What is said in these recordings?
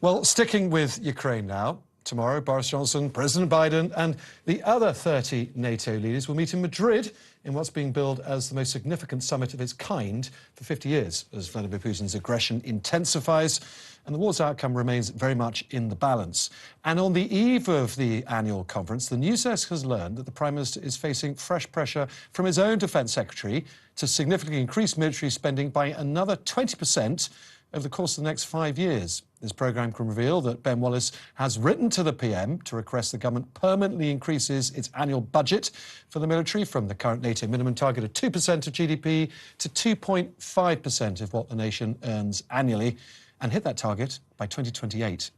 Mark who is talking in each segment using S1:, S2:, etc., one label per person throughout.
S1: Well, sticking with Ukraine now, tomorrow Boris Johnson, President Biden and the other 30 NATO leaders will meet in Madrid in what's being billed as the most significant summit of its kind for 50 years, as Vladimir Putin's aggression intensifies and the war's outcome remains very much in the balance. And on the eve of the annual conference, the news desk has learned that the Prime Minister is facing fresh pressure from his own Defence Secretary to significantly increase military spending by another 20% over the course of the next 5 years. This programme can reveal that Ben Wallace has written to the PM to request the government permanently increases its annual budget for the military from the current NATO minimum target of 2% of GDP to 2.5% of what the nation earns annually, and hit that target by 2028.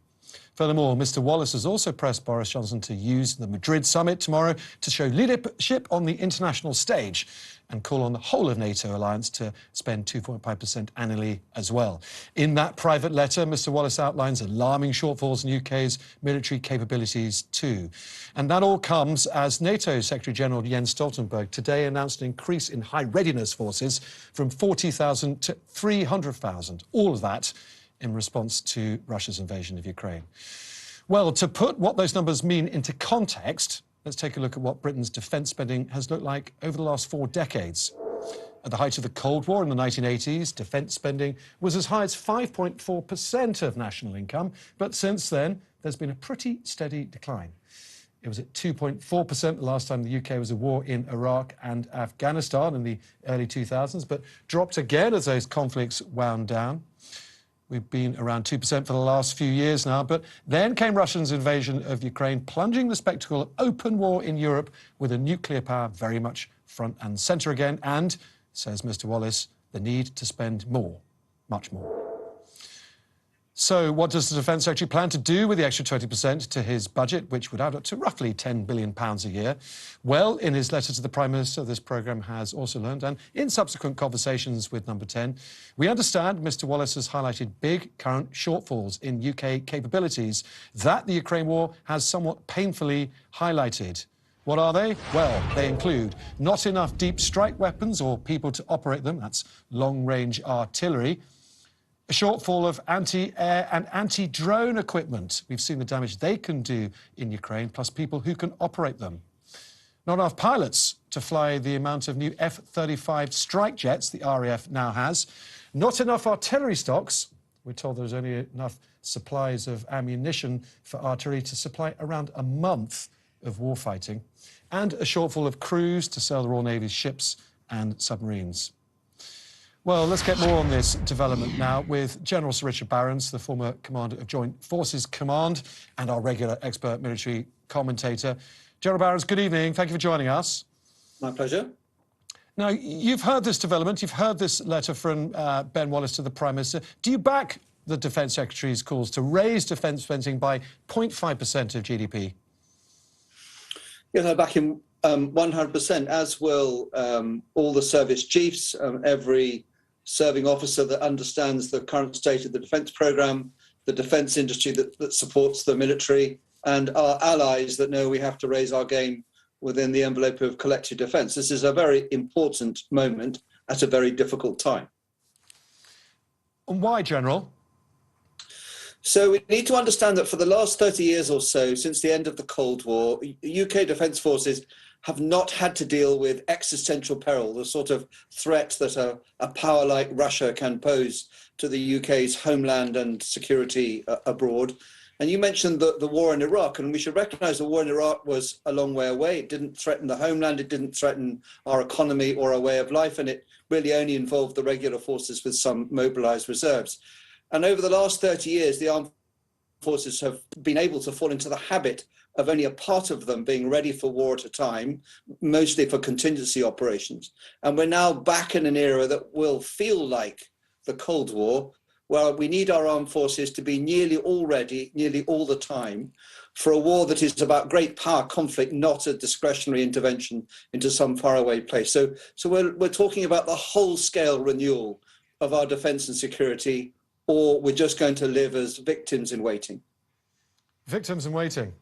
S1: Furthermore, Mr Wallace has also pressed Boris Johnson to use the Madrid summit tomorrow to show leadership on the international stage and call on the whole of NATO alliance to spend 2.5% annually as well. In that private letter, Mr Wallace outlines alarming shortfalls in UK's military capabilities too. And that all comes as NATO Secretary-General Jens Stoltenberg today announced an increase in high readiness forces from 40,000 to 300,000. All of that in response to Russia's invasion of Ukraine. Well, to put what those numbers mean into context, let's take a look at what Britain's defence spending has looked like over the last 4 decades. At the height of the Cold War in the 1980s, defence spending was as high as 5.4% of national income, but since then, there's been a pretty steady decline. It was at 2.4% the last time the UK was at war in Iraq and Afghanistan in the early 2000s, but dropped again as those conflicts wound down. We've been around 2% for the last few years now, but then came Russia's invasion of Ukraine, plunging the spectacle of open war in Europe with a nuclear power very much front and centre again, and, says Mr Wallace, the need to spend more, much more. So what does the Defence Secretary plan to do with the extra 20% to his budget, which would add up to roughly £10 billion a year? Well, in his letter to the Prime Minister, this programme has also learned, and in subsequent conversations with Number 10, we understand Mr Wallace has highlighted big current shortfalls in UK capabilities that the Ukraine war has somewhat painfully highlighted. What are they? Well, they include not enough deep strike weapons or people to operate them, that's long-range artillery, a shortfall of anti-air and anti-drone equipment. We've seen the damage they can do in Ukraine, plus people who can operate them. Not enough pilots to fly the amount of new F-35 strike jets the RAF now has. Not enough artillery stocks. We're told there's only enough supplies of ammunition for artillery to supply around a month of warfighting. And a shortfall of crews to sail the Royal Navy's ships and submarines. Well, let's get more on this development now with General Sir Richard Barrons, the former commander of Joint Forces Command and our regular expert military commentator. General Barrons, good evening. Thank you for joining us.
S2: My pleasure.
S1: Now, you've heard this development. You've heard this letter from Ben Wallace to the Prime Minister. Do you back the Defence Secretary's calls to raise defence spending by 0.5% of GDP?
S2: Yes, I back him 100%, as will all the service chiefs, every serving officer that understands the current state of the defence programme, the defence industry that supports the military, and our allies that know we have to raise our game within the envelope of collective defence. This is a very important moment at a very difficult time.
S1: And why, General?
S2: So we need to understand that for the last 30 years or so, since the end of the Cold War, UK Defence Forces have not had to deal with existential peril, the sort of threat that a power like Russia can pose to the UK's homeland and security abroad. And you mentioned the war in Iraq, and we should recognise the war in Iraq was a long way away. It didn't threaten the homeland, it didn't threaten our economy or our way of life, and it really only involved the regular forces with some mobilised reserves. And over the last 30 years, the armed forces have been able to fall into the habit of only a part of them being ready for war at a time, mostly for contingency operations. And we're now back in an era that will feel like the Cold War, where we need our armed forces to be nearly all ready, nearly all the time, for a war that is about great power conflict, not a discretionary intervention into some faraway place. So we're talking about the whole-scale renewal of our defence and security, or we're just going to live as victims in waiting.
S1: Victims in waiting.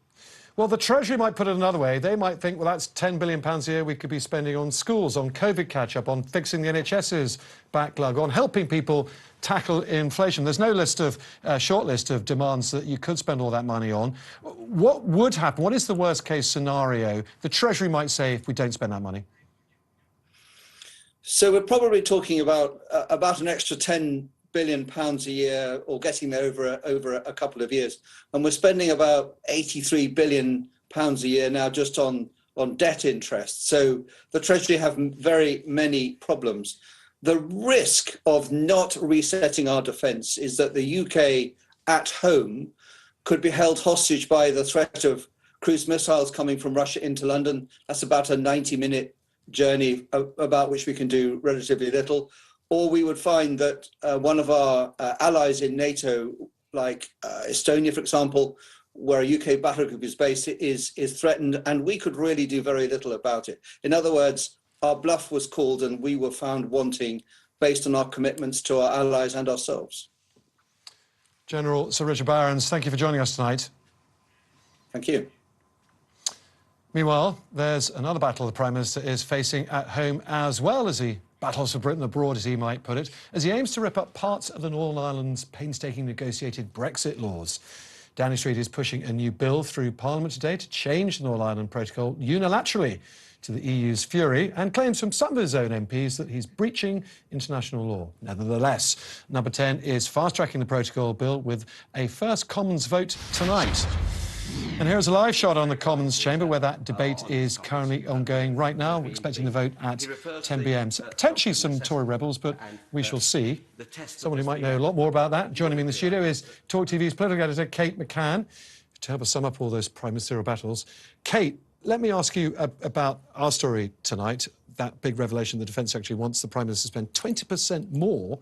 S1: Well, the Treasury might put it another way. They might think, well, that's £10 billion a year we could be spending on schools, on COVID catch-up, on fixing the NHS's backlog, on helping people tackle inflation. There's no short list of demands that you could spend all that money on. What would happen? What is the worst-case scenario the Treasury might say if we don't spend that money?
S2: So we're probably talking about an extra £10 billion a year, or getting there over a couple of years, and we're spending about £83 billion a year now just on debt interest. So the Treasury have very many problems. The risk of not resetting our defence is that the UK at home could be held hostage by the threat of cruise missiles coming from Russia into London. That's about a 90-minute journey about which we can do relatively little. Or we would find that one of our allies in NATO, like Estonia, for example, where a UK battle group is based, is threatened, and we could really do very little about it. In other words, our bluff was called and we were found wanting based on our commitments to our allies and ourselves.
S1: General Sir Richard Barrons, thank you for joining us tonight.
S2: Thank you.
S1: Meanwhile, there's another battle the Prime Minister is facing at home as well, as he battles for Britain abroad, as he might put it, as he aims to rip up parts of the Northern Ireland's painstaking negotiated Brexit laws. Downing Street is pushing a new bill through Parliament today to change the Northern Ireland Protocol unilaterally to the EU's fury, and claims from some of his own MPs that he's breaching international law. Nevertheless, Number 10 is fast-tracking the protocol bill with a first Commons vote tonight. And here's a live shot on the Commons chamber where that debate is currently ongoing right now. We're expecting the vote at 10 p.m. So potentially some Tory rebels, but we shall see. Someone who might know a lot more about that. Joining me in the studio is talkTV's political editor, Kate McCann, to help us sum up all those prime ministerial battles. Kate, let me ask you about our story tonight, that big revelation the Defence Secretary wants the Prime Minister to spend 20% more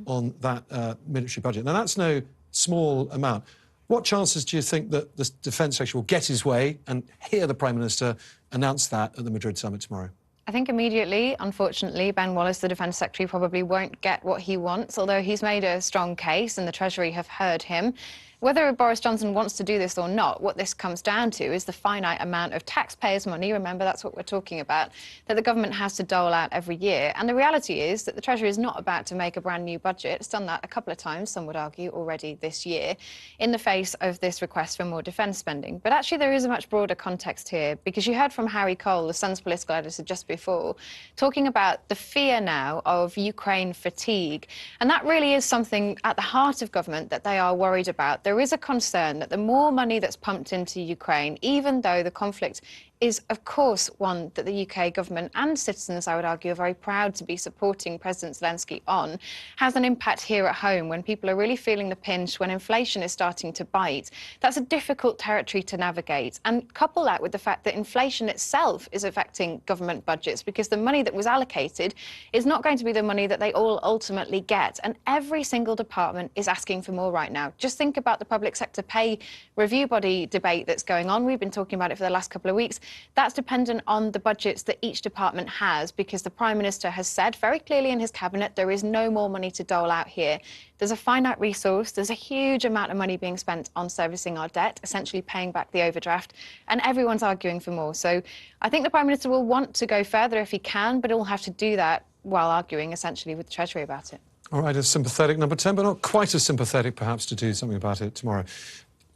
S1: on that military budget. Now, that's no small amount. What chances do you think that the Defence Secretary will get his way and hear the Prime Minister announce that at the Madrid summit tomorrow?
S3: I think immediately, unfortunately, Ben Wallace, the Defence Secretary, probably won't get what he wants, although he's made a strong case and the Treasury have heard him. Whether Boris Johnson wants to do this or not, what this comes down to is the finite amount of taxpayers' money, remember that's what we're talking about, that the government has to dole out every year. And the reality is that the Treasury is not about to make a brand new budget. It's done that a couple of times, some would argue, already this year, in the face of this request for more defence spending. But actually there is a much broader context here, because you heard from Harry Cole, the Sun's political editor, just before, talking about the fear now of Ukraine fatigue. And that really is something at the heart of government that they are worried about. There is a concern that the more money that's pumped into Ukraine, even though the conflict is, of course, one that the UK government and citizens, I would argue, are very proud to be supporting President Zelensky on, has an impact here at home when people are really feeling the pinch, when inflation is starting to bite. That's a difficult territory to navigate. And couple that with the fact that inflation itself is affecting government budgets, because the money that was allocated is not going to be the money that they all ultimately get. And every single department is asking for more right now. Just think about the public sector pay review body debate that's going on. We've been talking about it for the last couple of weeks. That's dependent on the budgets that each department has, because the Prime Minister has said very clearly in his cabinet there is no more money to dole out here. There's a finite resource, there's a huge amount of money being spent on servicing our debt, essentially paying back the overdraft, and everyone's arguing for more. So I think the Prime Minister will want to go further if he can, but he'll have to do that while arguing essentially with the Treasury about it.
S1: All right, a sympathetic Number 10, but not quite as sympathetic perhaps to do something about it tomorrow.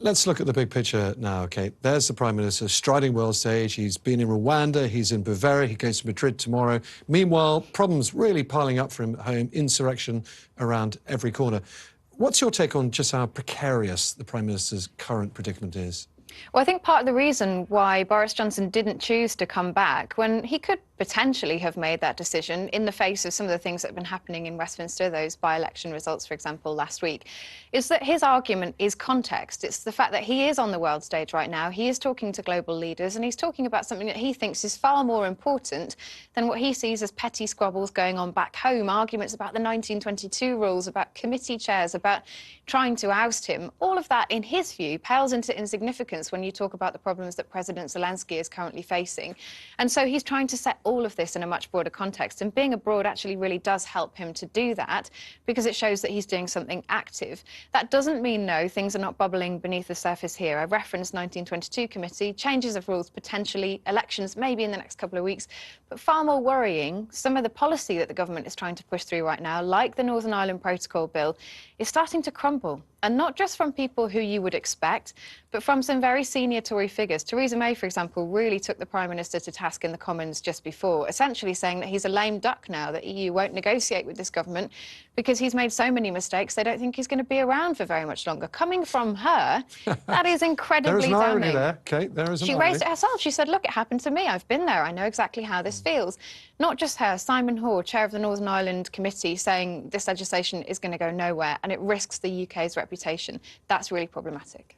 S1: Let's look at the big picture now, Kate. There's the Prime Minister striding world stage. He's been in Rwanda, he's in Bavaria, he goes to Madrid tomorrow. Meanwhile, problems really piling up for him at home, insurrection around every corner. What's your take on just how precarious the Prime Minister's current predicament is?
S3: Well, I think part of the reason why Boris Johnson didn't choose to come back, when he could potentially have made that decision in the face of some of the things that have been happening in Westminster, those by-election results, for example, last week, is that his argument is context. It's the fact that he is on the world stage right now, he is talking to global leaders, and he's talking about something that he thinks is far more important than what he sees as petty squabbles going on back home, arguments about the 1922 rules, about committee chairs, about trying to oust him. All of that, in his view, pales into insignificance when you talk about the problems that President Zelensky is currently facing. And so he's trying to set all of this in a much broader context. And being abroad actually really does help him to do that, because it shows that he's doing something active. That doesn't mean, no, things are not bubbling beneath the surface here. I referenced 1922 committee, changes of rules potentially, elections maybe in the next couple of weeks. But far more worrying, some of the policy that the government is trying to push through right now, like the Northern Ireland Protocol bill, is starting to crumble. And not just from people who you would expect, but from some very senior Tory figures. Theresa May, for example, really took the Prime Minister to task in the Commons just before, essentially saying that he's a lame duck now, that EU won't negotiate with this government because he's made so many mistakes, they don't think he's going to be around for very much longer. Coming from her, that is incredibly damning.
S1: There is an irony there, Kate. There is an irony.
S3: She raised it herself. She said, look, it happened to me. I've been there. I know exactly how this feels. Not just her, Simon Hoare, chair of the Northern Ireland Committee, saying this legislation is going to go nowhere and it risks the UK's reputation. That's really problematic.